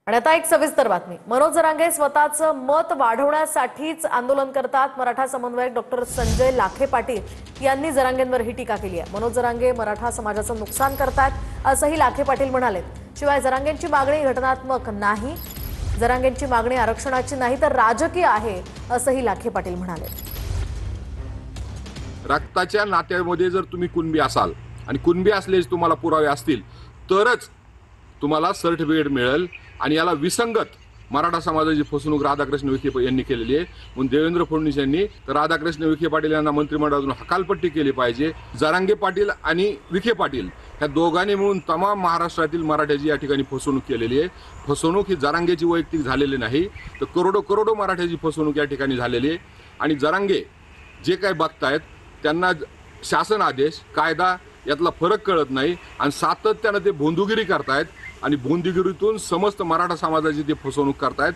आणि आता एक सविस्तर बातमी। मनोज जरांगे स्वतःचं मत वाढवण्यासाठीच आंदोलन करतात। मराठा समन्वयक डॉक्टर संजय लाखे पाटील यांनी जरांगेंवर ही टीका केली आहे। मनोज जरांगे मराठा समाजाचं नुकसान करतात असंही लाखे पाटील म्हणाले। शिवाय जरांगेंची मागणी घटनात्मक नाही, जरांगेंची मागणी आरक्षणाची नाही तर राजकीय आहे असंही लाखे पाटील म्हणाले। रक्ताच्या नात्यामध्ये जर तुम्ही कुणबी असाल आणि कुणबी असलेच तुम्हाला पुरावे असतील तरच तुम्हाला सर्टिफिकेट मिळेल। आणि याला विसंगत मराठा समाजाची फसवणूक राधाकृष्ण विखे यांनी केलेली आहे। म्हणून देवेंद्र फडणवीस यांनी तर राधाकृष्ण विखे पाटील यांना मंत्रिमंडळातून हकालपट्टी केली पाहिजे। जरांगे पाटील आणि विखे पाटील ह्या दोघांनी मिळून तमाम महाराष्ट्रातील मराठ्याची या ठिकाणी फसवणूक केलेली आहे। फसवणूक ही जरांगेची वैयक्तिक झालेली नाही, तर करोडो मराठ्याची फसवणूक या ठिकाणी झालेली आहे। आणि जरांगे जे काही बघतायत त्यांना शासन आदेश कायदा यातला फरक कळत नाही आणि सातत्याने ते भोंदूगिरी करतायत आणि भोंदूगिरीतून समस्त मराठा समाजाची ते फसवणूक करतायत।